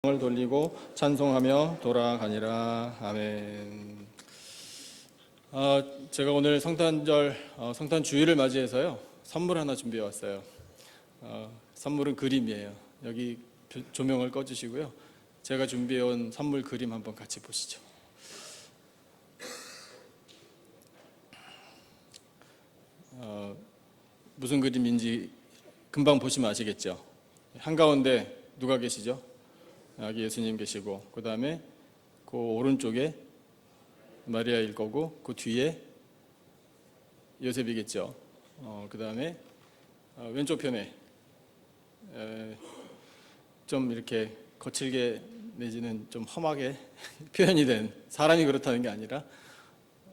을 돌리고 찬송하며 돌아가니라. 아멘. 제가 오늘 성탄절 성탄 주일을 맞이해서요 선물 하나 준비해 왔어요. 선물은 그림이에요. 여기 조명을 꺼주시고요. 제가 준비해 온 선물 그림 한번 같이 보시죠. 무슨 그림인지 금방 보시면 아시겠죠. 한가운데 누가 계시죠? 아기 예수님 계시고, 그 다음에 그 오른쪽에 마리아일 거고, 그 뒤에 요셉이겠죠. 그 다음에 왼쪽 편에 좀 이렇게 거칠게 내지는 좀 험하게 표현이 된, 사람이 그렇다는 게 아니라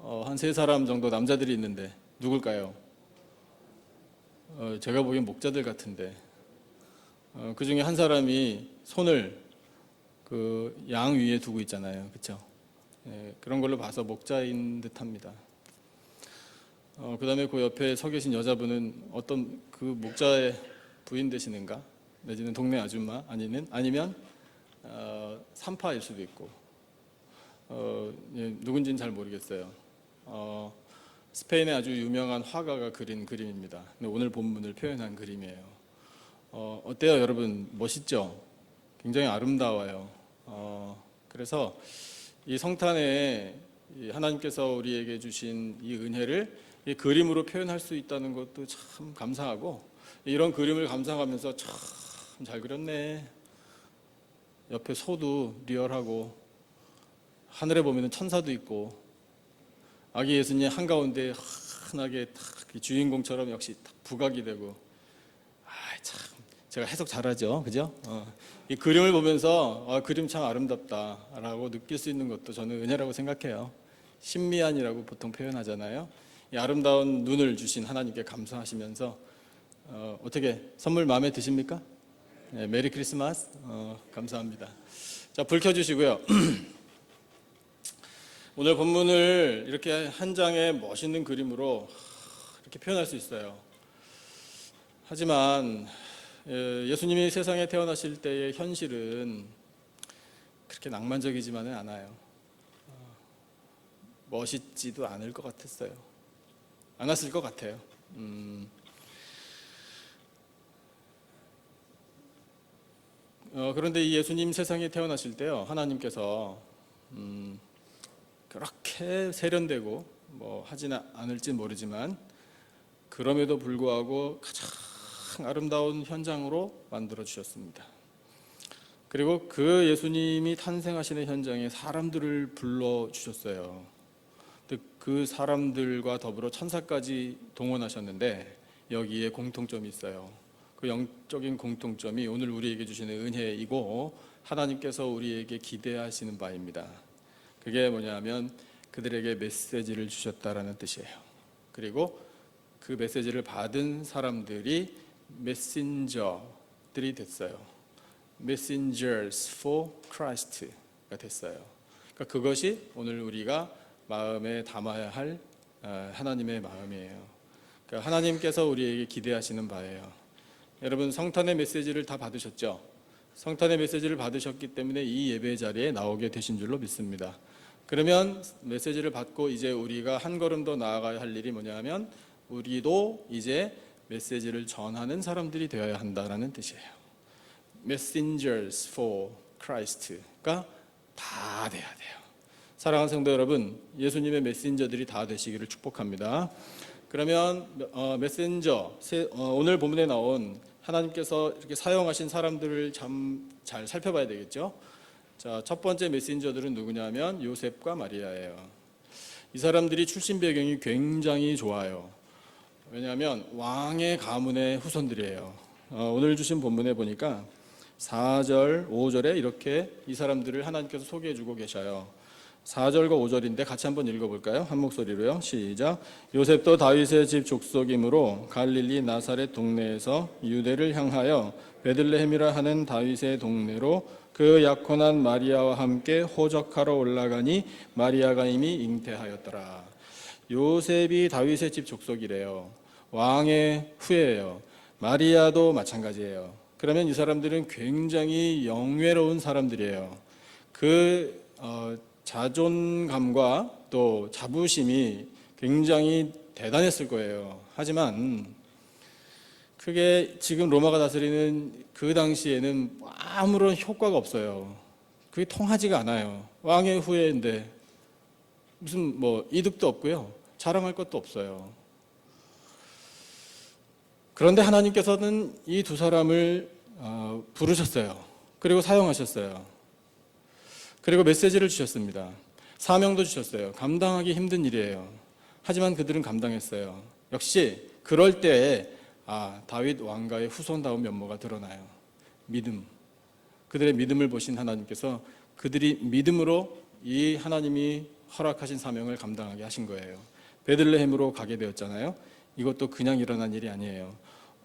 한 세 사람 정도 남자들이 있는데 누굴까요? 제가 보기엔 목자들 같은데, 그 중에 한 사람이 손을 그 양 위에 두고 있잖아요, 그렇죠? 그런 걸로 봐서 목자인 듯합니다. 그 다음에 그 옆에 서 계신 여자분은 어떤 그 목자의 부인 되시는가? 내지는 동네 아줌마 아니면 산파일 수도 있고, 누군지는 잘 모르겠어요. 스페인의 아주 유명한 화가가 그린 그림입니다. 오늘 본문을 표현한 그림이에요. 어때요, 여러분? 멋있죠? 굉장히 아름다워요. 그래서 이 성탄에 하나님께서 우리에게 주신 이 은혜를 이 그림으로 표현할 수 있다는 것도 참 감사하고, 이런 그림을 감상하면서 참 잘 그렸네. 옆에 소도 리얼하고, 하늘에 보면 천사도 있고, 아기 예수님 한가운데 환하게 딱 주인공처럼 역시 딱 부각이 되고, 참 제가 해석 잘하죠, 그죠? 이 그림을 보면서 그림 참 아름답다라고 느낄 수 있는 것도 저는 은혜라고 생각해요. 신미안이라고 보통 표현하잖아요. 이 아름다운 눈을 주신 하나님께 감사하시면서 어떻게 선물 마음에 드십니까? 네, 메리 크리스마스. 감사합니다. 자, 불 켜주시고요. 오늘 본문을 이렇게 한 장의 멋있는 그림으로 이렇게 표현할 수 있어요. 하지만 예수님이 세상에 태어나실 때의 현실은 그렇게 낭만적이지만은 않아요. 멋있지도 않을 것 같았어요. 않았을 것 같아요. 그런데 이 예수님 세상에 태어나실 때요, 하나님께서 그렇게 세련되고 뭐 하지는 않을지 모르지만, 그럼에도 불구하고 가장 아름다운 현장으로 만들어 주셨습니다. 그리고 그 예수님이 탄생하시는 현장에 사람들을 불러 주셨어요. 그 사람들과 더불어 천사까지 동원하셨는데 여기에 공통점이 있어요. 그 영적인 공통점이 오늘 우리에게 주시는 은혜이고, 하나님께서 우리에게 기대하시는 바입니다. 그게 뭐냐면 그들에게 메시지를 주셨다라는 뜻이에요. 그리고 그 메시지를 받은 사람들이 메신저들이 됐어요. Messengers for Christ가 됐어요. 그러니까 그것이 오늘 우리가 마음에 담아야 할 하나님의 마음이에요. 그러니까 하나님께서 우리에게 기대하시는 바예요. 여러분, 성탄의 메시지를 다 받으셨죠? 성탄의 메시지를 받으셨기 때문에 이 예배 자리에 나오게 되신 줄로 믿습니다. 그러면 메시지를 받고 이제 우리가 한 걸음 더 나아가야 할 일이 뭐냐면, 우리도 이제 메시지를 전하는 사람들이 되어야 한다라는 뜻이에요. Messengers for Christ가 다 돼야 돼요. 사랑하는 성도 여러분, 예수님의 메신저들이 다 되시기를 축복합니다. 그러면 메신저, 오늘 본문에 나온 하나님께서 이렇게 사용하신 사람들을 참 잘 살펴봐야 되겠죠. 자, 첫 번째 메신저들은 누구냐면 요셉과 마리아예요. 이 사람들이 출신 배경이 굉장히 좋아요. 왜냐하면 왕의 가문의 후손들이에요. 오늘 주신 본문에 보니까 4절, 5절에 이렇게 이 사람들을 하나님께서 소개해주고 계셔요. 4절과 5절인데 같이 한번 읽어볼까요? 한 목소리로요. 시작. 요셉도 다윗의 집 족속이므로 갈릴리 나사렛 동네에서 유대를 향하여 베들레헴이라 하는 다윗의 동네로 그 약혼한 마리아와 함께 호적하러 올라가니 마리아가 이미 잉태하였더라. 요셉이 다윗의 집 족속이래요. 왕의 후예예요. 마리아도 마찬가지예요. 그러면 이 사람들은 굉장히 영예로운 사람들이에요. 그 자존감과 또 자부심이 굉장히 대단했을 거예요. 하지만 그게 지금 로마가 다스리는 그 당시에는 아무런 효과가 없어요. 그게 통하지가 않아요. 왕의 후예인데 무슨 뭐 이득도 없고요. 자랑할 것도 없어요. 그런데 하나님께서는 이 두 사람을 부르셨어요. 그리고 사용하셨어요. 그리고 메시지를 주셨습니다. 사명도 주셨어요. 감당하기 힘든 일이에요. 하지만 그들은 감당했어요. 역시 그럴 때에 다윗 왕가의 후손다운 면모가 드러나요. 믿음. 그들의 믿음을 보신 하나님께서 그들이 믿음으로 이 하나님이 허락하신 사명을 감당하게 하신 거예요. 베들레헴으로 가게 되었잖아요. 이것도 그냥 일어난 일이 아니에요.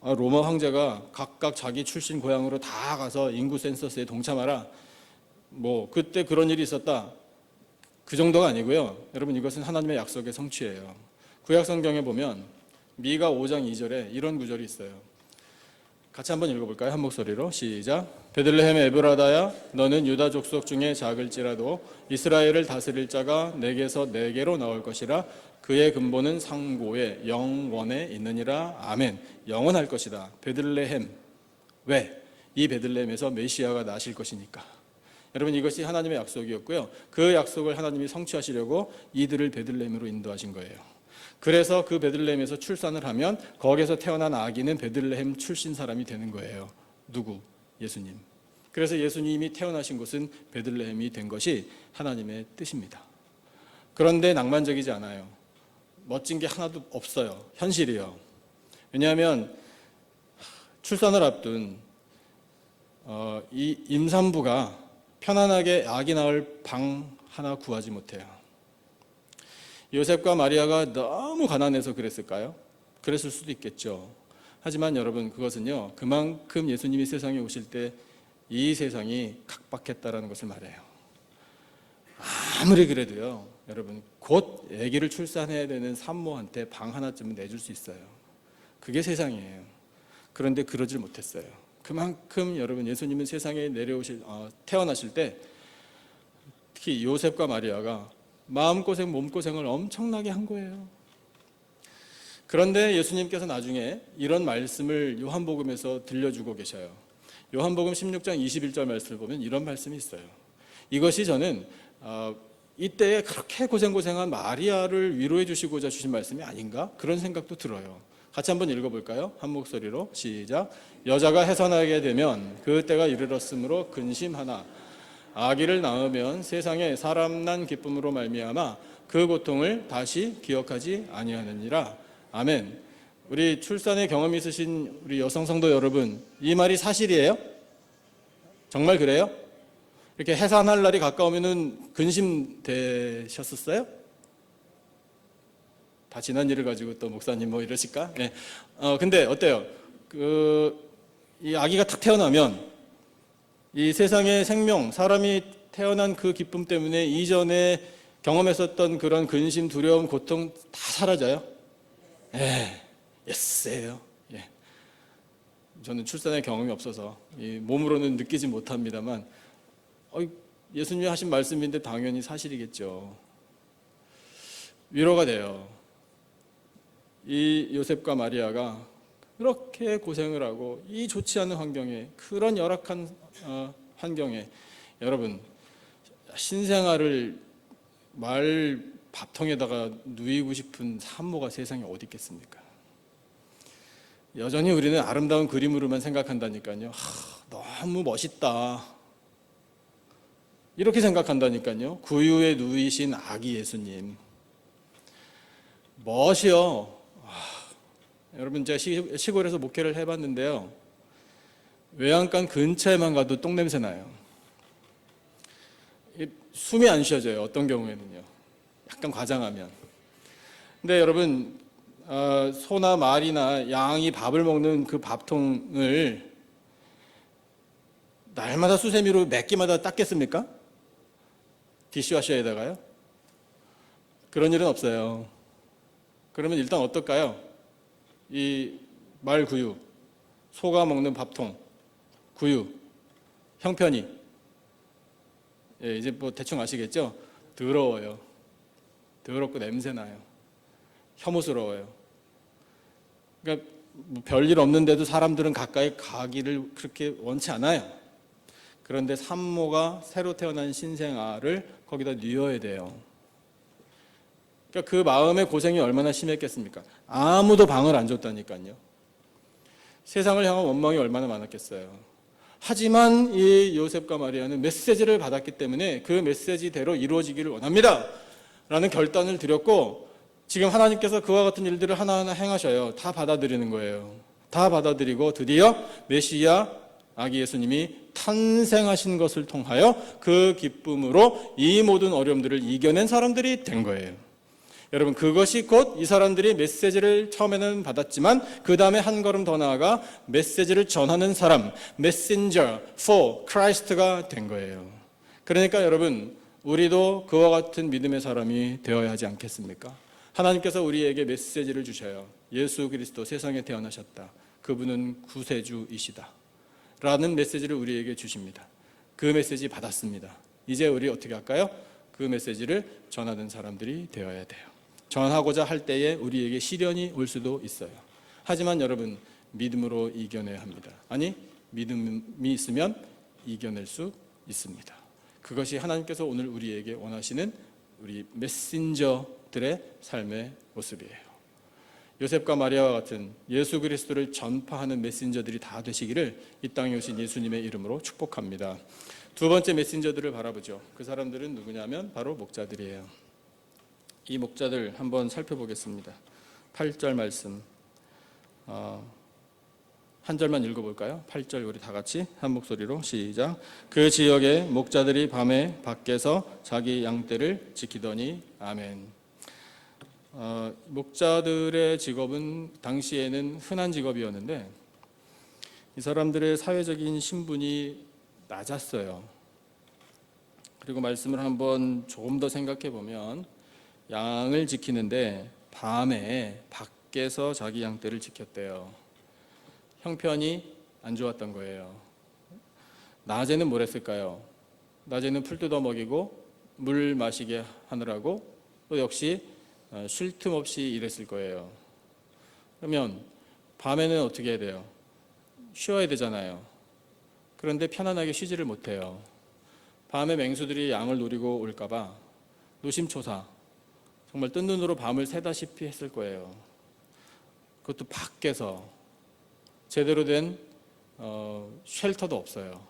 로마 황제가 각각 자기 출신 고향으로 다 가서 인구 센서스에 동참하라. 그때 그런 일이 있었다. 그 정도가 아니고요. 여러분, 이것은 하나님의 약속의 성취예요. 구약 성경에 보면 미가 5장 2절에 이런 구절이 있어요. 같이 한번 읽어볼까요? 한 목소리로 시작. 베들레헴 에브라다야, 너는 유다 족속 중에 작을지라도 이스라엘을 다스릴 자가 내게서 내게로 나올 것이라. 그의 근본은 상고에 영원에 있느니라. 아멘. 영원할 것이다. 베들레헴. 왜? 이 베들레헴에서 메시아가 나실 것이니까. 여러분, 이것이 하나님의 약속이었고요. 그 약속을 하나님이 성취하시려고 이들을 베들레헴으로 인도하신 거예요. 그래서 그 베들레헴에서 출산을 하면 거기서 태어난 아기는 베들레헴 출신 사람이 되는 거예요. 누구? 예수님. 그래서 예수님이 태어나신 곳은 베들레헴이 된 것이 하나님의 뜻입니다. 그런데 낭만적이지 않아요. 멋진 게 하나도 없어요. 현실이요. 왜냐하면 출산을 앞둔 이 임산부가 편안하게 아기 낳을 방 하나 구하지 못해요. 요셉과 마리아가 너무 가난해서 그랬을까요? 그랬을 수도 있겠죠. 하지만 여러분, 그것은요, 그만큼 예수님이 세상에 오실 때 이 세상이 각박했다라는 것을 말해요. 아무리 그래도요, 여러분, 곧 아기를 출산해야 되는 산모한테 방 하나쯤은 내줄 수 있어요. 그게 세상이에요. 그런데 그러질 못했어요. 그만큼 여러분, 예수님은 세상에 태어나실 때 특히 요셉과 마리아가 마음고생, 몸고생을 엄청나게 한 거예요. 그런데 예수님께서 나중에 이런 말씀을 요한복음에서 들려주고 계셔요. 요한복음 16장 21절 말씀을 보면 이런 말씀이 있어요. 이것이 저는 이때에 그렇게 고생한 마리아를 위로해 주시고자 주신 말씀이 아닌가? 그런 생각도 들어요. 같이 한번 읽어볼까요? 한 목소리로 시작. 여자가 해산하게 되면 그 때가 이르렀으므로 근심하나 아기를 낳으면 세상에 사람 난 기쁨으로 말미암아 그 고통을 다시 기억하지 아니하느니라. 아멘. 우리 출산의 경험이 있으신 우리 여성 성도 여러분, 이 말이 사실이에요? 정말 그래요? 이렇게 해산할 날이 가까우면은 근심되셨었어요? 다 지난 일을 가지고 또 목사님 뭐 이러실까? 네. 근데 어때요? 이 아기가 탁 태어나면 이 세상의 생명, 사람이 태어난 그 기쁨 때문에 이전에 경험했었던 그런 근심, 두려움, 고통 다 사라져요? 예스예요. 예. 저는 출산의 경험이 없어서 몸으로는 느끼지 못합니다만 예수님이 하신 말씀인데 당연히 사실이겠죠. 위로가 돼요. 이 요셉과 마리아가 그렇게 고생을 하고 이 좋지 않은 환경에, 그런 열악한 환경에 여러분, 신생아를 말 밥통에다가 누이고 싶은 산모가 세상에 어디 있겠습니까? 여전히 우리는 아름다운 그림으로만 생각한다니까요. 너무 멋있다. 이렇게 생각한다니까요. 구유에 누이신 아기 예수님. 멋이요. 여러분, 제가 시골에서 목회를 해봤는데요. 외양간 근처에만 가도 똥냄새 나요. 숨이 안 쉬어져요. 어떤 경우에는요. 약간 과장하면. 근데 여러분, 소나 말이나 양이 밥을 먹는 그 밥통을 날마다 수세미로 몇 끼마다 닦겠습니까? 디시워셔에다가요? 그런 일은 없어요. 그러면 일단 어떨까요? 이 말구유, 소가 먹는 밥통, 구유, 형편이, 예, 이제 뭐 대충 아시겠죠? 더러워요. 더럽고 냄새나요. 혐오스러워요. 그러니까 뭐 별일 없는데도 사람들은 가까이 가기를 그렇게 원치 않아요. 그런데 산모가 새로 태어난 신생아를 거기다 뉘어야 돼요. 그러니까 그 마음의 고생이 얼마나 심했겠습니까? 아무도 방을 안 줬다니까요. 세상을 향한 원망이 얼마나 많았겠어요. 하지만 이 요셉과 마리아는 메시지를 받았기 때문에 그 메시지대로 이루어지기를 원합니다 라는 결단을 드렸고, 지금 하나님께서 그와 같은 일들을 하나하나 행하셔요. 다 받아들이는 거예요. 다 받아들이고 드디어 메시아 아기 예수님이 탄생하신 것을 통하여 그 기쁨으로 이 모든 어려움들을 이겨낸 사람들이 된 거예요. 여러분, 그것이 곧 이 사람들이 메시지를 처음에는 받았지만 그 다음에 한 걸음 더 나아가 메시지를 전하는 사람, 메신저 for Christ가 된 거예요. 그러니까 여러분, 우리도 그와 같은 믿음의 사람이 되어야 하지 않겠습니까? 하나님께서 우리에게 메시지를 주셔요. 예수 그리스도 세상에 태어나셨다. 그분은 구세주이시다 라는 메시지를 우리에게 주십니다. 그 메시지 받았습니다. 이제 우리 어떻게 할까요? 그 메시지를 전하는 사람들이 되어야 돼요. 전하고자 할 때에 우리에게 시련이 올 수도 있어요. 하지만 여러분, 믿음으로 이겨내야 합니다. 아니, 믿음이 있으면 이겨낼 수 있습니다. 그것이 하나님께서 오늘 우리에게 원하시는 우리 메신저들의 삶의 모습이에요. 요셉과 마리아와 같은 예수 그리스도를 전파하는 메신저들이 다 되시기를 이 땅에 오신 예수님의 이름으로 축복합니다. 두 번째 메신저들을 바라보죠. 그 사람들은 누구냐면 바로 목자들이에요. 이 목자들 한번 살펴보겠습니다. 8절 말씀 한 절만 읽어볼까요? 8절 우리 다 같이 한 목소리로 시작. 그 지역의 목자들이 밤에 밖에서 자기 양떼를 지키더니 아멘. 목자들의 직업은 당시에는 흔한 직업이었는데 이 사람들의 사회적인 신분이 낮았어요. 그리고 말씀을 한번 조금 더 생각해 보면 양을 지키는데 밤에 밖에서 자기 양떼를 지켰대요. 형편이 안 좋았던 거예요. 낮에는 뭘 했을까요? 낮에는 풀 뜯어 먹이고 물 마시게 하느라고 또 역시 쉴 틈 없이 일했을 거예요. 그러면 밤에는 어떻게 해야 돼요? 쉬어야 되잖아요. 그런데 편안하게 쉬지를 못해요. 밤에 맹수들이 양을 노리고 올까 봐 노심초사 정말 뜬 눈으로 밤을 새다시피 했을 거예요. 그것도 밖에서 제대로 된 쉘터도 없어요.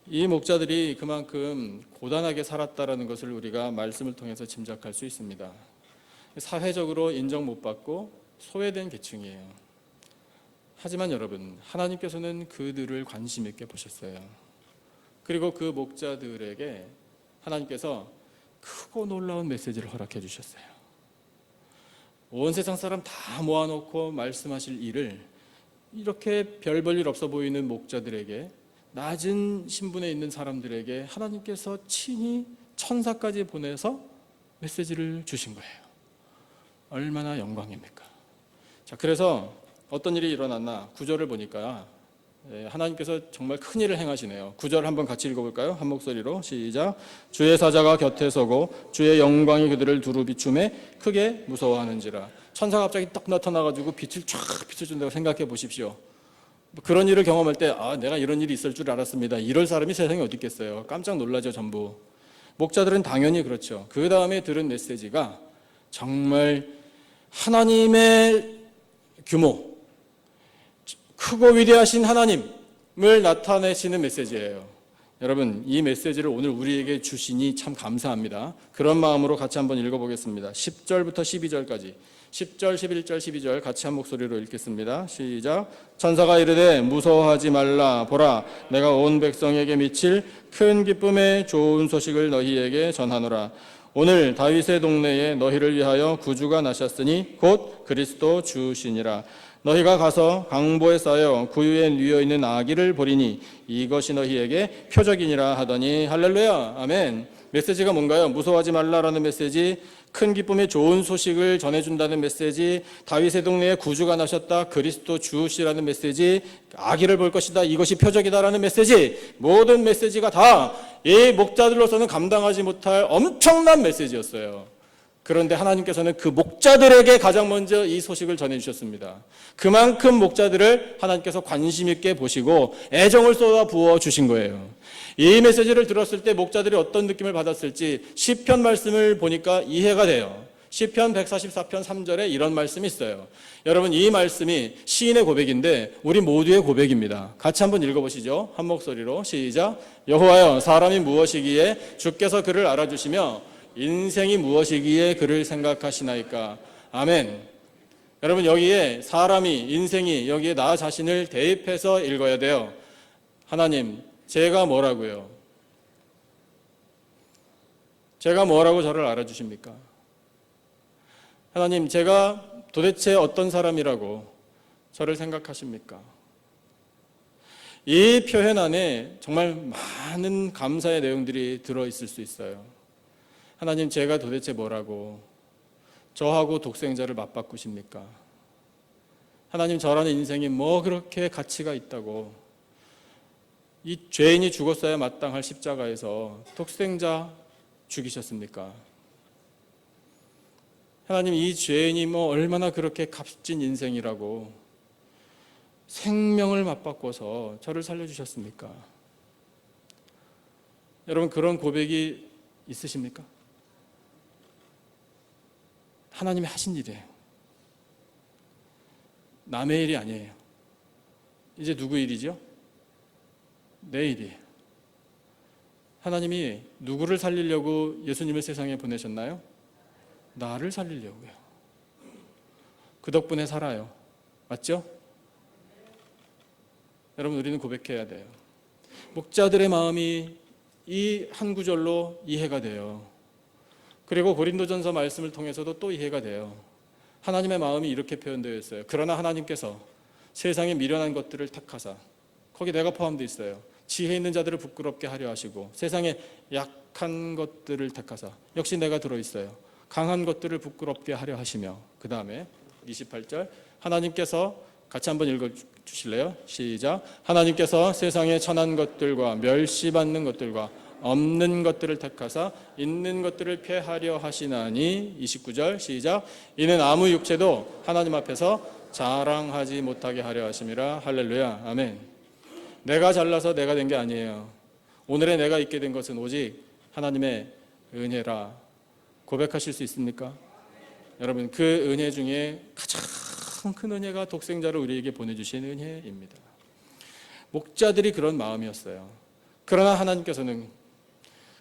이 목자들이 그만큼 고단하게 살았다라는 것을 우리가 말씀을 통해서 짐작할 수 있습니다. 사회적으로 인정 못 받고 소외된 계층이에요. 하지만 여러분, 하나님께서는 그들을 관심 있게 보셨어요. 그리고 그 목자들에게 하나님께서 크고 놀라운 메시지를 허락해 주셨어요. 온 세상 사람 다 모아놓고 말씀하실 일을 이렇게 별 볼 일 없어 보이는 목자들에게, 낮은 신분에 있는 사람들에게 하나님께서 친히 천사까지 보내서 메시지를 주신 거예요. 얼마나 영광입니까? 자, 그래서 어떤 일이 일어났나 9절을 보니까 하나님께서 정말 큰 일을 행하시네요. 9절 한번 같이 읽어볼까요? 한 목소리로 시작. 주의 사자가 곁에 서고 주의 영광이 그들을 두루 비추매 크게 무서워하는지라. 천사가 갑자기 딱 나타나가지고 빛을 쫙 비춰준다고 생각해 보십시오. 그런 일을 경험할 때 내가 이런 일이 있을 줄 알았습니다. 이럴 사람이 세상에 어디 있겠어요. 깜짝 놀라죠, 전부. 목자들은 당연히 그렇죠. 그 다음에 들은 메시지가 정말 하나님의 규모, 크고 위대하신 하나님을 나타내시는 메시지예요. 여러분, 이 메시지를 오늘 우리에게 주시니 참 감사합니다. 그런 마음으로 같이 한번 읽어보겠습니다. 10절부터 12절까지 10절, 11절, 12절 같이 한 목소리로 읽겠습니다. 시작. 천사가 이르되 무서워하지 말라. 보라, 내가 온 백성에게 미칠 큰 기쁨의 좋은 소식을 너희에게 전하노라. 오늘 다윗의 동네에 너희를 위하여 구주가 나셨으니 곧 그리스도 주시니라. 너희가 가서 강보에 쌓여 구유에 뉘어 있는 아기를 보리니 이것이 너희에게 표적이니라 하더니 할렐루야, 아멘. 메시지가 뭔가요? 무서워하지 말라라는 메시지, 큰 기쁨의 좋은 소식을 전해준다는 메시지, 다윗의 동네에 구주가 나셨다, 그리스도 주시라는 메시지, 아기를 볼 것이다, 이것이 표적이다라는 메시지, 모든 메시지가 다 이 목자들로서는 감당하지 못할 엄청난 메시지였어요. 그런데 하나님께서는 그 목자들에게 가장 먼저 이 소식을 전해주셨습니다. 그만큼 목자들을 하나님께서 관심 있게 보시고 애정을 쏟아 부어 주신 거예요. 이 메시지를 들었을 때 목자들이 어떤 느낌을 받았을지 시편 말씀을 보니까 이해가 돼요. 시편 144편 3절에 이런 말씀이 있어요. 여러분, 이 말씀이 시인의 고백인데 우리 모두의 고백입니다. 같이 한번 읽어보시죠. 한 목소리로 시작. 여호와여, 사람이 무엇이기에 주께서 그를 알아주시며 인생이 무엇이기에 그를 생각하시나이까. 아멘. 여러분, 여기에 사람이, 인생이, 여기에 나 자신을 대입해서 읽어야 돼요. 하나님, 제가 뭐라고요? 제가 뭐라고 저를 알아주십니까? 하나님, 제가 도대체 어떤 사람이라고 저를 생각하십니까? 이 표현 안에 정말 많은 감사의 내용들이 들어있을 수 있어요. 하나님, 제가 도대체 뭐라고 저하고 독생자를 맞바꾸십니까? 하나님, 저라는 인생이 뭐 그렇게 가치가 있다고 이 죄인이 죽었어야 마땅할 십자가에서 독생자 죽이셨습니까? 하나님, 이 죄인이 뭐 얼마나 그렇게 값진 인생이라고 생명을 맞바꿔서 저를 살려주셨습니까? 여러분, 그런 고백이 있으십니까? 하나님이 하신 일이에요. 남의 일이 아니에요. 이제 누구 일이죠? 내 일이에요. 하나님이 누구를 살리려고 예수님을 세상에 보내셨나요? 나를 살리려고요. 그 덕분에 살아요. 맞죠? 여러분, 우리는 고백해야 돼요. 목자들의 마음이 이 한 구절로 이해가 돼요. 그리고 고린도전서 말씀을 통해서도 또 이해가 돼요. 하나님의 마음이 이렇게 표현되어 있어요. 그러나 하나님께서 세상에 미련한 것들을 택하사, 거기 내가 포함되어 있어요. 지혜 있는 자들을 부끄럽게 하려 하시고 세상에 약한 것들을 택하사, 역시 내가 들어있어요. 강한 것들을 부끄럽게 하려 하시며, 그 다음에 28절 하나님께서 같이 한번 읽어주실래요? 시작. 하나님께서 세상에 천한 것들과 멸시받는 것들과 없는 것들을 택하사 있는 것들을 폐하려 하시나니. 29절 시작. 이는 아무 육체도 하나님 앞에서 자랑하지 못하게 하려 하심이라. 할렐루야. 아멘. 내가 잘나서 내가 된 게 아니에요. 오늘의 내가 있게 된 것은 오직 하나님의 은혜라. 고백하실 수 있습니까? 여러분, 그 은혜 중에 가장 큰 은혜가 독생자를 우리에게 보내주신 은혜입니다. 목자들이 그런 마음이었어요. 그러나 하나님께서는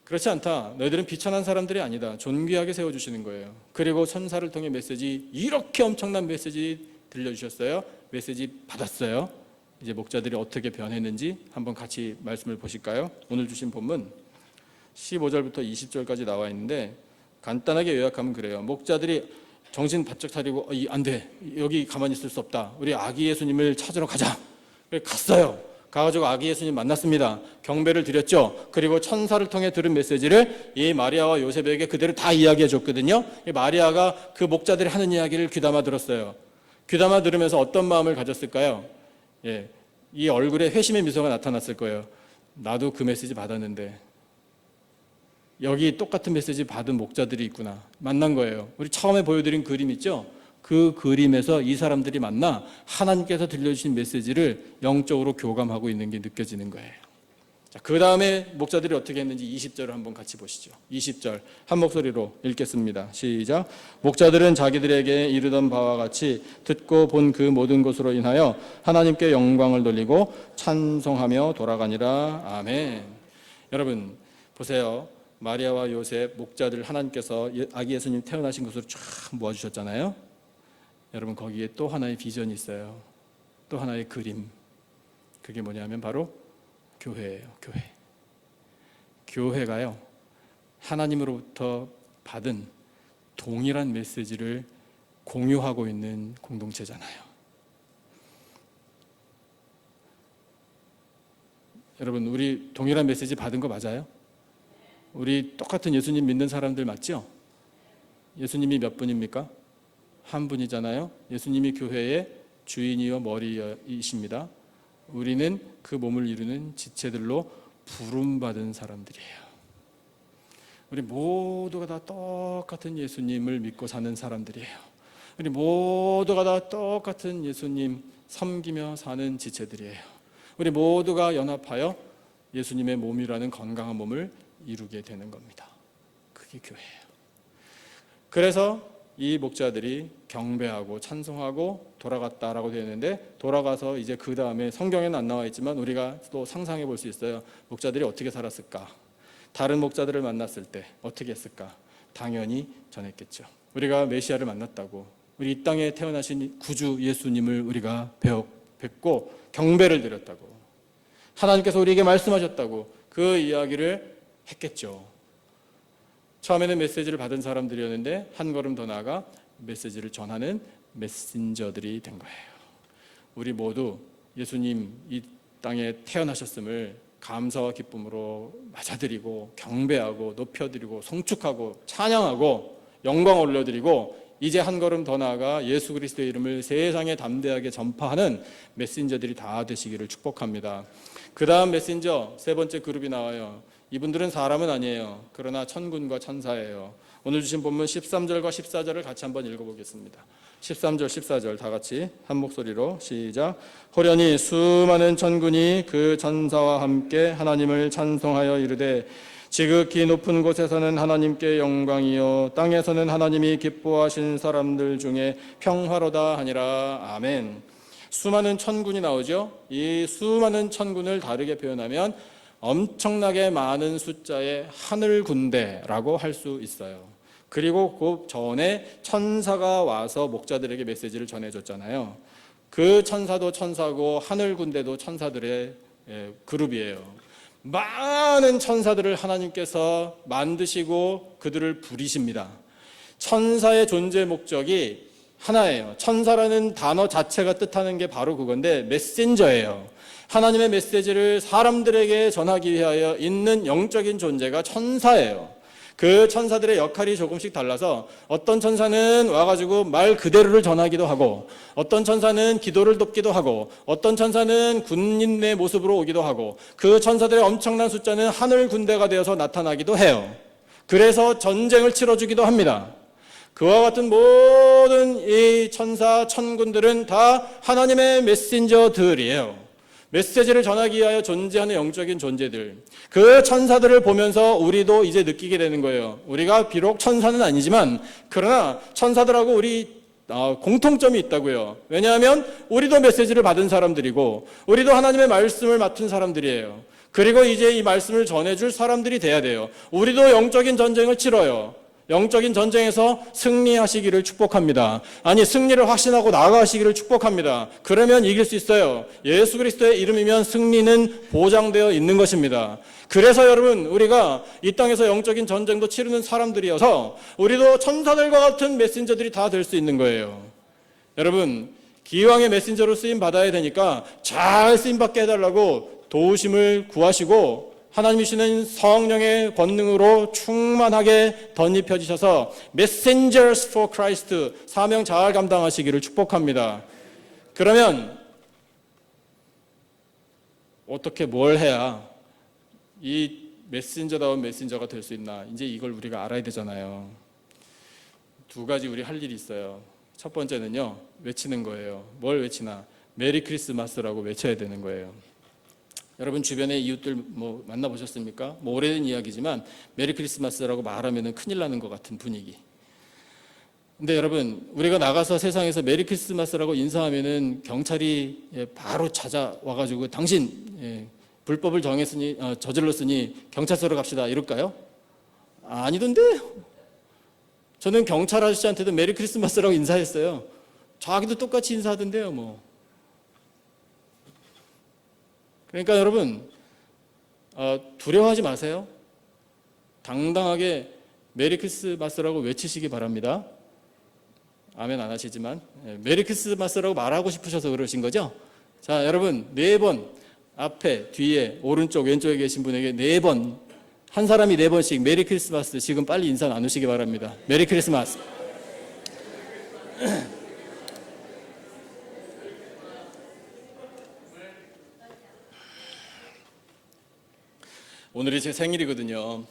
그렇지 않다. 너희들은 비천한 사람들이 아니다. 존귀하게 세워주시는 거예요. 그리고 천사를 통해 메시지, 이렇게 엄청난 메시지 들려주셨어요. 메시지 받았어요. 이제 목자들이 어떻게 변했는지 한번 같이 말씀을 보실까요? 오늘 주신 본문 15절부터 20절까지 나와 있는데 간단하게 요약하면 그래요. 목자들이 정신 바짝 차리고 안 돼. 여기 가만히 있을 수 없다. 우리 아기 예수님을 찾으러 가자. 갔어요. 가가지고 아기 예수님 만났습니다. 경배를 드렸죠. 그리고 천사를 통해 들은 메시지를 이 마리아와 요셉에게 그대로 다 이야기해 줬거든요. 이 마리아가 그 목자들이 하는 이야기를 귀담아 들었어요. 귀담아 들으면서 어떤 마음을 가졌을까요? 예, 이 얼굴에 회심의 미소가 나타났을 거예요. 나도 그 메시지 받았는데 여기 똑같은 메시지 받은 목자들이 있구나. 만난 거예요. 우리 처음에 보여드린 그림 있죠? 그 그림에서 이 사람들이 만나 하나님께서 들려주신 메시지를 영적으로 교감하고 있는 게 느껴지는 거예요. 자, 그 다음에 목자들이 어떻게 했는지 20절을 한번 같이 보시죠. 20절 한 목소리로 읽겠습니다. 시작. 목자들은 자기들에게 이르던 바와 같이 듣고 본 그 모든 것으로 인하여 하나님께 영광을 돌리고 찬송하며 돌아가니라. 아멘. 여러분 보세요. 마리아와 요셉, 목자들, 하나님께서 아기 예수님 태어나신 것으로 쫙 모아주셨잖아요. 여러분 거기에 또 하나의 비전이 있어요. 또 하나의 그림. 그게 뭐냐면 바로 교회예요. 교회. 교회가요, 하나님으로부터 받은 동일한 메시지를 공유하고 있는 공동체잖아요. 여러분 우리 동일한 메시지 받은 거 맞아요? 우리 똑같은 예수님 믿는 사람들 맞죠? 예수님이 몇 분입니까? 한 분이잖아요. 예수님이 교회의 주인이요 머리이십니다. 우리는 그 몸을 이루는 지체들로 부름받은 사람들이에요. 우리 모두가 다 똑같은 예수님을 믿고 사는 사람들이에요. 우리 모두가 다 똑같은 예수님 섬기며 사는 지체들이에요. 우리 모두가 연합하여 예수님의 몸이라는 건강한 몸을 이루게 되는 겁니다. 그게 교회예요. 그래서 이 목자들이 경배하고 찬송하고 돌아갔다라고 되어 있는데, 돌아가서 이제 그 다음에 성경에는 안 나와 있지만 우리가 또 상상해 볼 수 있어요. 목자들이 어떻게 살았을까? 다른 목자들을 만났을 때 어떻게 했을까? 당연히 전했겠죠. 우리가 메시아를 만났다고, 우리 이 땅에 태어나신 구주 예수님을 우리가 뵙고 경배를 드렸다고, 하나님께서 우리에게 말씀하셨다고 그 이야기를 했겠죠. 처음에는 메시지를 받은 사람들이었는데 한 걸음 더 나아가 메시지를 전하는 메신저들이 된 거예요. 우리 모두 예수님 이 땅에 태어나셨음을 감사와 기쁨으로 맞아들이고 경배하고 높여드리고 송축하고 찬양하고 영광 올려드리고, 이제 한 걸음 더 나아가 예수 그리스도의 이름을 세상에 담대하게 전파하는 메신저들이 다 되시기를 축복합니다. 그 다음 메신저 세 번째 그룹이 나와요. 이분들은 사람은 아니에요. 그러나 천군과 천사예요. 오늘 주신 본문 13절과 14절을 같이 한번 읽어보겠습니다. 13절 14절 다 같이 한 목소리로 시작. 호련히 수많은 천군이 그 천사와 함께 하나님을 찬송하여 이르되, 지극히 높은 곳에서는 하나님께 영광이요 땅에서는 하나님이 기뻐하신 사람들 중에 평화로다 하니라. 아멘. 수많은 천군이 나오죠. 이 수많은 천군을 다르게 표현하면 엄청나게 많은 숫자의 하늘 군대라고 할 수 있어요. 그리고 그 전에 천사가 와서 목자들에게 메시지를 전해줬잖아요. 그 천사도 천사고 하늘 군대도 천사들의 그룹이에요. 많은 천사들을 하나님께서 만드시고 그들을 부리십니다. 천사의 존재 목적이 하나예요. 천사라는 단어 자체가 뜻하는 게 바로 그건데 메신저예요. 하나님의 메시지를 사람들에게 전하기 위하여 있는 영적인 존재가 천사예요. 그 천사들의 역할이 조금씩 달라서 어떤 천사는 와가지고 말 그대로를 전하기도 하고, 어떤 천사는 기도를 돕기도 하고, 어떤 천사는 군인의 모습으로 오기도 하고, 그 천사들의 엄청난 숫자는 하늘 군대가 되어서 나타나기도 해요. 그래서 전쟁을 치러주기도 합니다. 그와 같은 모든 이 천사 천군들은 다 하나님의 메신저들이에요. 메시지를 전하기 위하여 존재하는 영적인 존재들, 그 천사들을 보면서 우리도 이제 느끼게 되는 거예요. 우리가 비록 천사는 아니지만 그러나 천사들하고 우리 공통점이 있다고요. 왜냐하면 우리도 메시지를 받은 사람들이고 우리도 하나님의 말씀을 맡은 사람들이에요. 그리고 이제 이 말씀을 전해줄 사람들이 돼야 돼요. 우리도 영적인 전쟁을 치러요. 영적인 전쟁에서 승리하시기를 축복합니다. 아니, 승리를 확신하고 나아가시기를 축복합니다. 그러면 이길 수 있어요. 예수 그리스도의 이름이면 승리는 보장되어 있는 것입니다. 그래서 여러분, 우리가 이 땅에서 영적인 전쟁도 치르는 사람들이어서 우리도 천사들과 같은 메신저들이 다 될 수 있는 거예요. 여러분, 기왕의 메신저로 쓰임 받아야 되니까 잘 쓰임 받게 해달라고 도우심을 구하시고 하나님이 주시는 성령의 권능으로 충만하게 덧입혀지셔서 Messengers for Christ 사명 잘 감당하시기를 축복합니다. 그러면 어떻게 뭘 해야 이 메신저다운 메신저가 될 수 있나? 이제 이걸 우리가 알아야 되잖아요. 두 가지 우리 할 일이 있어요. 첫 번째는요, 외치는 거예요. 뭘 외치나? 메리 크리스마스라고 외쳐야 되는 거예요. 여러분 주변의 이웃들 만나보셨습니까? 오래된 이야기지만 메리 크리스마스라고 말하면 큰일 나는 것 같은 분위기. 근데 여러분, 우리가 나가서 세상에서 메리 크리스마스라고 인사하면은 경찰이 바로 찾아와가지고 당신 불법을 저질렀으니 경찰서로 갑시다 이럴까요? 아니던데. 저는 경찰 아저씨한테도 메리 크리스마스라고 인사했어요. 자기도 똑같이 인사하던데요, 뭐. 그러니까 여러분, 두려워하지 마세요. 당당하게 메리 크리스마스라고 외치시기 바랍니다. 아멘 안 하시지만 메리 크리스마스라고 말하고 싶으셔서 그러신 거죠? 자, 여러분 4번 앞에, 뒤에, 오른쪽, 왼쪽에 계신 분에게 4번 한 사람이 4번씩 메리 크리스마스 지금 빨리 인사 나누시기 바랍니다. 메리 크리스마스. 오늘이 제 생일이거든요.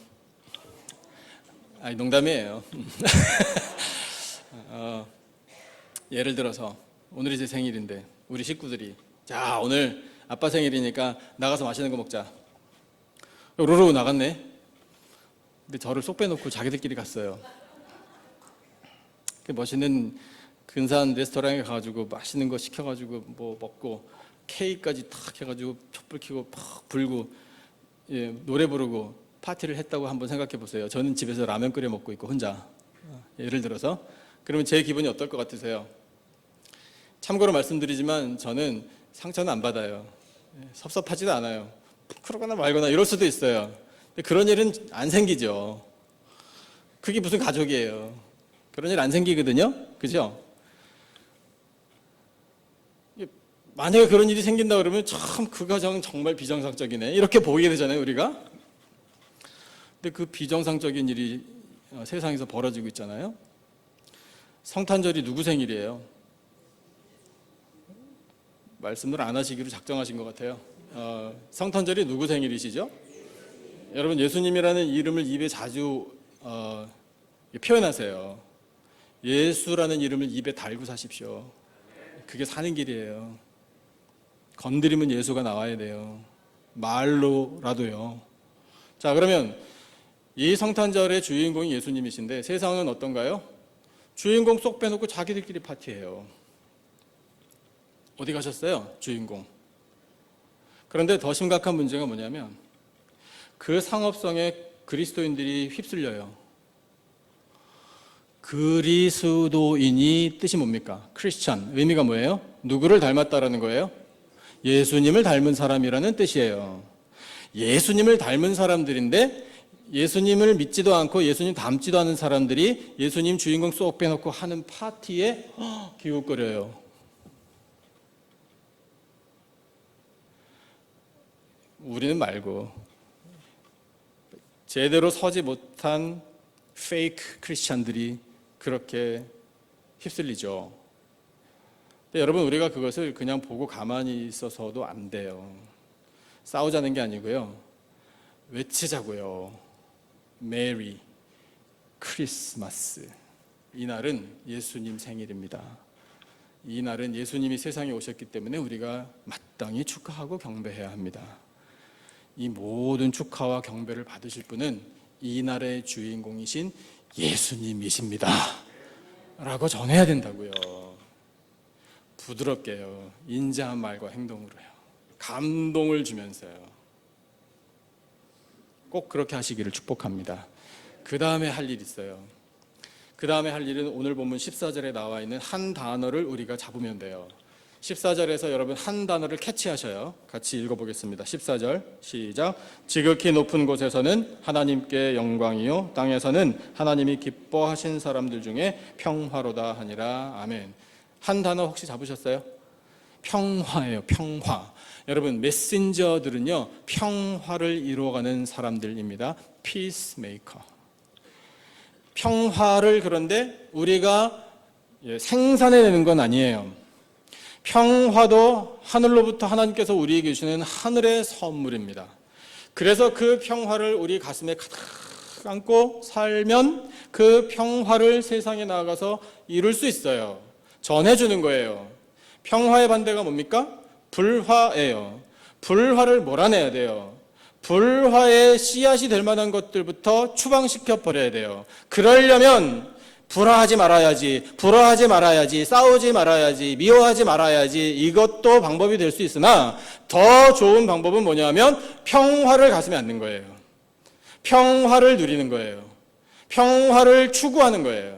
아니, 농담이에요. 예를 들어서 오늘이 제 생일인데 우리 식구들이 자, 오늘 아빠 생일이니까 나가서 맛있는 거 먹자. 로로 나갔네. 근데 저를 쏙 빼놓고 자기들끼리 갔어요. 멋있는 근사한 레스토랑에 가가지고 맛있는 거 시켜가지고 뭐 먹고 케이크까지 탁 해가지고 촛불 켜고 팍 불고 노래 부르고 파티를 했다고 한번 생각해 보세요. 저는 집에서 라면 끓여 먹고 있고 혼자. 예를 들어서 그러면 제 기분이 어떨 것 같으세요? 참고로 말씀드리지만 저는 상처는 안 받아요. 섭섭하지도 않아요. 그러거나 말거나 이럴 수도 있어요. 근데 그런 일은 안 생기죠. 그게 무슨 가족이에요. 그런 일 안 생기거든요. 그죠? 만약에 그런 일이 생긴다 그러면 참 그 가정은 정말 비정상적이네 이렇게 보이게 되잖아요, 우리가. 근데 그 비정상적인 일이 세상에서 벌어지고 있잖아요. 성탄절이 누구 생일이에요? 말씀을 안 하시기로 작정하신 것 같아요. 성탄절이 누구 생일이시죠? 여러분, 예수님이라는 이름을 입에 자주 표현하세요. 예수라는 이름을 입에 달고 사십시오. 그게 사는 길이에요. 건드리면 예수가 나와야 돼요. 말로라도요. 자, 그러면 이 성탄절의 주인공이 예수님이신데 세상은 어떤가요? 주인공 쏙 빼놓고 자기들끼리 파티해요. 어디 가셨어요? 주인공. 그런데 더 심각한 문제가 뭐냐면 그 상업성에 그리스도인들이 휩쓸려요. 그리스도인이 뜻이 뭡니까? 크리스천. 의미가 뭐예요? 누구를 닮았다라는 거예요? 예수님을 닮은 사람이라는 뜻이에요. 예수님을 닮은 사람들인데 예수님을 믿지도 않고 예수님 닮지도 않은 사람들이 예수님 주인공 쏙 빼놓고 하는 파티에 기웃거려요. 우리는 말고 제대로 서지 못한 페이크 크리스찬들이 그렇게 휩쓸리죠. 근데 여러분, 우리가 그것을 그냥 보고 가만히 있어서도 안 돼요. 싸우자는 게 아니고요. 외치자고요. 메리 크리스마스. 이날은 예수님 생일입니다. 이날은 예수님이 세상에 오셨기 때문에 우리가 마땅히 축하하고 경배해야 합니다. 이 모든 축하와 경배를 받으실 분은 이날의 주인공이신 예수님이십니다 라고 전해야 된다고요. 부드럽게요. 인자한 말과 행동으로요. 감동을 주면서요. 꼭 그렇게 하시기를 축복합니다. 그 다음에 할 일이 있어요. 그 다음에 할 일은 오늘 본문 14절에 나와 있는 한 단어를 우리가 잡으면 돼요. 14절에서 여러분 한 단어를 캐치하셔요. 같이 읽어보겠습니다. 14절 시작. 지극히 높은 곳에서는 하나님께 영광이요 땅에서는 하나님이 기뻐하신 사람들 중에 평화로다 하니라. 아멘. 한 단어 혹시 잡으셨어요? 평화예요. 평화. 여러분, 메신저들은요 평화를 이루어가는 사람들입니다. 피스메이커. 평화를 그런데 우리가 생산해내는 건 아니에요. 평화도 하늘로부터 하나님께서 우리에게 주시는 하늘의 선물입니다. 그래서 그 평화를 우리 가슴에 가득 안고 살면 그 평화를 세상에 나가서 이룰 수 있어요. 전해주는 거예요. 평화의 반대가 뭡니까? 불화예요. 불화를 몰아내야 돼요. 불화의 씨앗이 될 만한 것들부터 추방시켜 버려야 돼요. 그러려면 불화하지 말아야지, 싸우지 말아야지, 미워하지 말아야지, 이것도 방법이 될 수 있으나 더 좋은 방법은 뭐냐면 평화를 가슴에 안는 거예요. 평화를 누리는 거예요. 평화를 추구하는 거예요.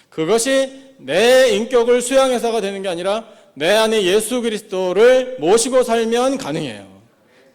그것이 내 인격을 수양해서가 되는 게 아니라 내 안에 예수 그리스도를 모시고 살면 가능해요.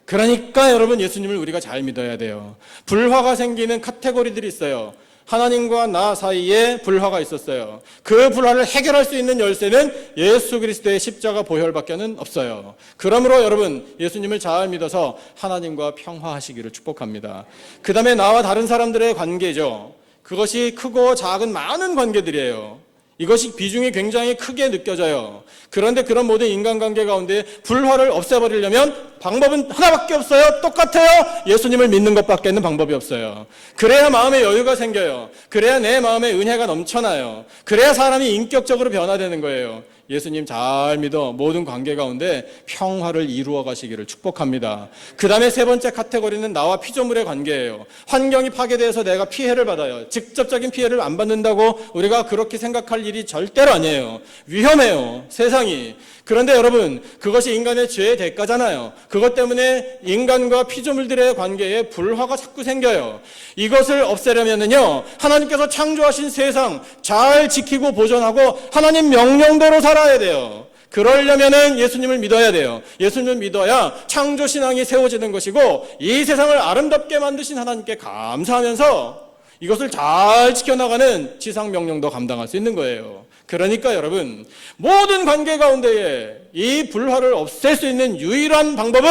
그러니까 여러분, 예수님을 우리가 잘 믿어야 돼요. 불화가 생기는 카테고리들이 있어요. 하나님과 나 사이에 불화가 있었어요. 그 불화를 해결할 수 있는 열쇠는 예수 그리스도의 십자가 보혈밖에는 없어요. 그러므로 여러분, 예수님을 잘 믿어서 하나님과 평화하시기를 축복합니다. 그 다음에 나와 다른 사람들의 관계죠. 그것이 크고 작은 많은 관계들이에요. 이것이 비중이 굉장히 크게 느껴져요. 그런데 그런 모든 인간관계 가운데 불화를 없애버리려면 방법은 하나밖에 없어요. 똑같아요. 예수님을 믿는 것밖에는 방법이 없어요. 그래야 마음에 여유가 생겨요. 그래야 내 마음에 은혜가 넘쳐나요. 그래야 사람이 인격적으로 변화되는 거예요. 예수님 잘 믿어 모든 관계 가운데 평화를 이루어 가시기를 축복합니다. 그 다음에 세 번째 카테고리는 나와 피조물의 관계예요. 환경이 파괴돼서 내가 피해를 받아요. 직접적인 피해를 안 받는다고 우리가 그렇게 생각할 일이 절대로 아니에요. 위험해요, 세상이. 그런데 여러분, 그것이 인간의 죄의 대가잖아요. 그것 때문에 인간과 피조물들의 관계에 불화가 자꾸 생겨요. 이것을 없애려면요, 하나님께서 창조하신 세상 잘 지키고 보존하고 하나님 명령대로 살아야 돼요. 그러려면은 예수님을 믿어야 돼요. 예수님을 믿어야 창조신앙이 세워지는 것이고, 이 세상을 아름답게 만드신 하나님께 감사하면서 이것을 잘 지켜나가는 지상 명령도 감당할 수 있는 거예요. 그러니까 여러분, 모든 관계 가운데에 이 불화를 없앨 수 있는 유일한 방법은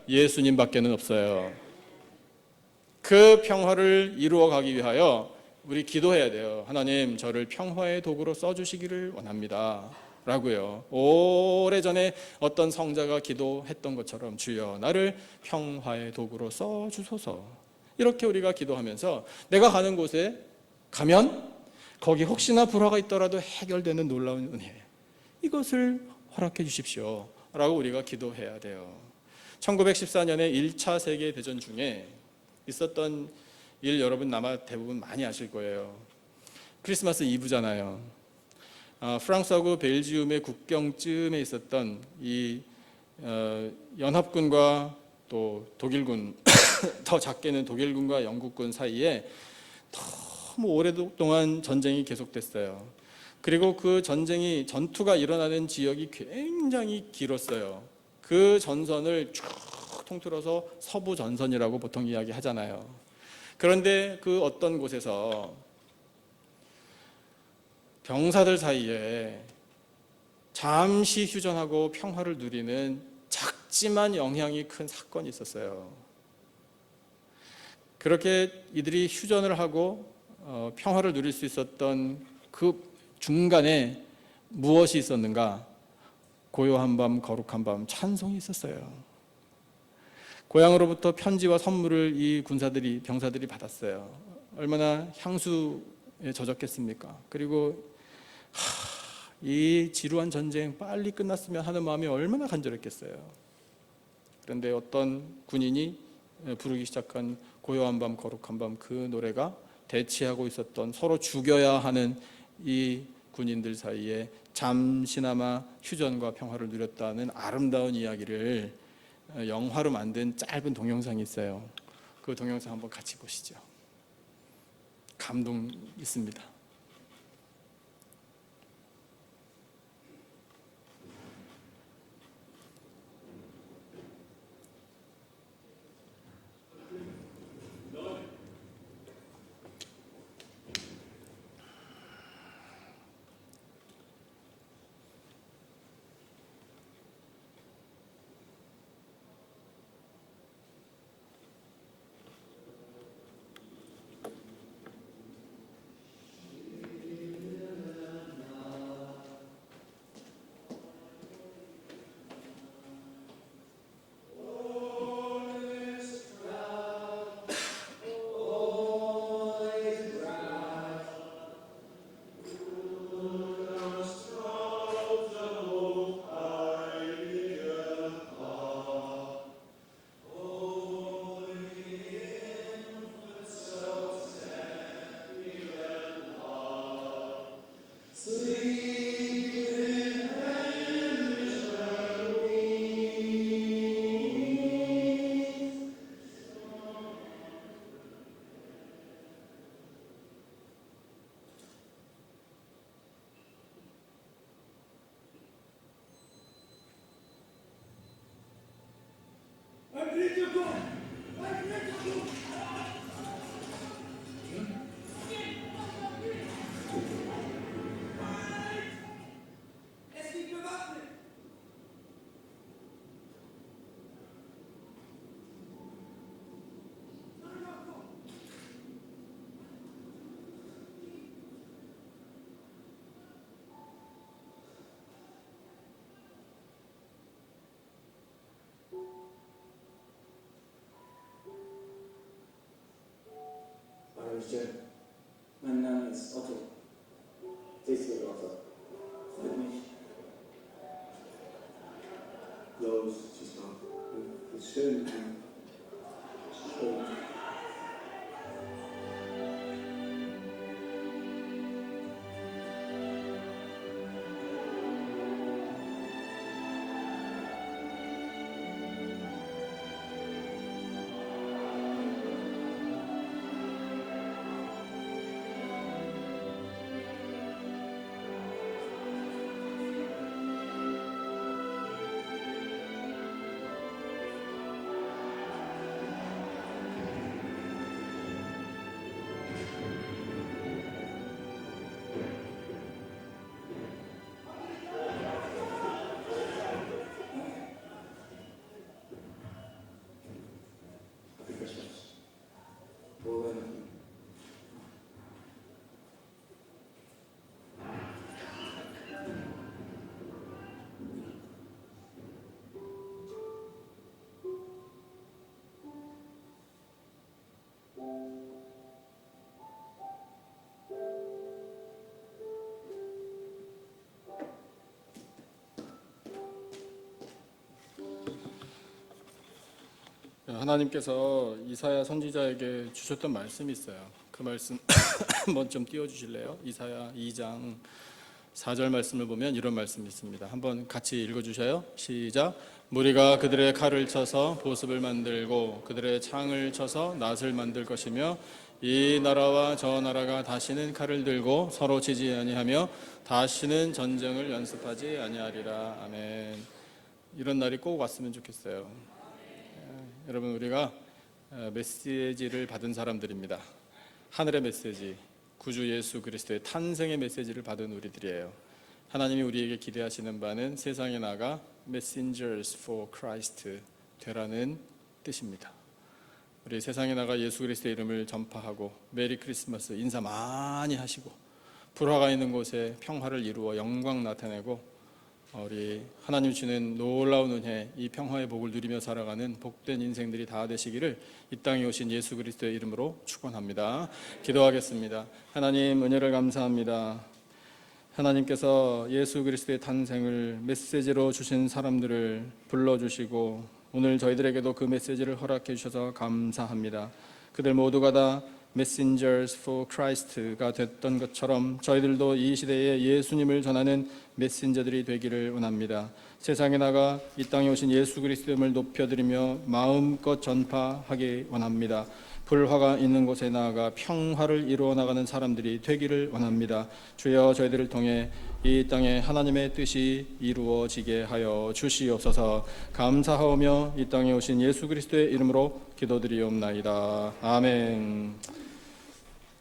예수님밖에는 없어요. 그 평화를 이루어 가기 위하여 우리 기도해야 돼요. 하나님, 저를 평화의 도구로 써주시기를 원합니다. 라고요. 오래전에 어떤 성자가 기도했던 것처럼, 주여 나를 평화의 도구로 써주소서. 이렇게 우리가 기도하면서 내가 가는 곳에 가면 거기 혹시나 불화가 있더라도 해결되는 놀라운 은혜, 이것을 허락해 주십시오 라고 우리가 기도해야 돼요. 1914년에 1차 세계대전 중에 있었던 일, 여러분 아마 대부분 많이 아실 거예요. 크리스마스 이브잖아요. 프랑스하고 벨지움의 국경쯤에 있었던 이 연합군과 또 독일군, 더 작게는 독일군과 영국군 사이에 너무 오랫동안 전쟁이 계속됐어요. 그리고 그 전투가 일어나는 지역이 굉장히 길었어요. 그 전선을 쭉 통틀어서 서부 전선이라고 보통 이야기하잖아요. 그런데 그 어떤 곳에서 병사들 사이에 잠시 휴전하고 평화를 누리는 작지만 영향이 큰 사건이 있었어요. 그렇게 이들이 휴전을 하고 평화를 누릴 수 있었던 그 중간에 무엇이 있었는가? 고요한 밤, 거룩한 밤, 찬송이 있었어요. 고향으로부터 편지와 선물을 이 병사들이 받았어요. 얼마나 향수에 젖었겠습니까? 그리고 이 지루한 전쟁 빨리 끝났으면 하는 마음이 얼마나 간절했겠어요. 그런데 어떤 군인이 부르기 시작한 고요한 밤, 거룩한 밤, 그 노래가 대치하고 있었던, 서로 죽여야 하는 이 군인들 사이에 잠시나마 휴전과 평화를 누렸다는 아름다운 이야기를 영화로 만든 짧은 동영상이 있어요. 그 동영상 한번 같이 보시죠. 감동 있습니다. Özce. Mein Name ist Otto. Tis wird Otto. Freut mich. Los, Tristan. Ist schön. Schön. Happy Christmas. Wohl. 하나님께서 이사야 선지자에게 주셨던 말씀이 있어요. 그 말씀 한번 좀 띄워주실래요? 이사야 2장 4절 말씀을 보면 이런 말씀이 있습니다. 한번 같이 읽어주셔요. 시작. 무리가 그들의 칼을 쳐서 보습을 만들고 그들의 창을 쳐서 낫을 만들 것이며 이 나라와 저 나라가 다시는 칼을 들고 서로 치지 아니하며 다시는 전쟁을 연습하지 아니하리라. 아멘. 이런 날이 꼭 왔으면 좋겠어요. 여러분, 우리가 메시지를 받은 사람들입니다. 하늘의 메시지, 구주 예수 그리스도의 탄생의 메시지를 받은 우리들이에요. 하나님이 우리에게 기대하시는 바는 세상에 나가 messengers for Christ 되라는 뜻입니다. 우리 세상에 나가 예수 그리스도의 이름을 전파하고 메리 크리스마스 인사 많이 하시고 불화가 있는 곳에 평화를 이루어 영광 나타내고 우리 하나님 주는 놀라운 은혜, 이 평화의 복을 누리며 살아가는 복된 인생들이 다 되시기를 이 땅에 오신 예수 그리스도의 이름으로 축원합니다. 기도하겠습니다. 하나님, 은혜를 감사합니다. 하나님께서 예수 그리스도의 탄생을 메시지로 주신 사람들을 불러주시고 오늘 저희들에게도 그 메시지를 허락해 주셔서 감사합니다. 그들 모두가 다 Messengers for Christ가 됐던 것처럼 저희들도 이 시대에 예수님을 전하는 메신저들이 되기를 원합니다. 세상에 나가 이 땅에 오신 예수 그리스도를 높여드리며 마음껏 전파하기 원합니다. 불화가 있는 곳에 나아가 평화를 이루어 나가는 사람들이 되기를 원합니다. 주여, 저희들을 통해 이 땅에 하나님의 뜻이 이루어지게 하여 주시옵소서. 감사하오며 이 땅에 오신 예수 그리스도의 이름으로 기도드리옵나이다. 아멘.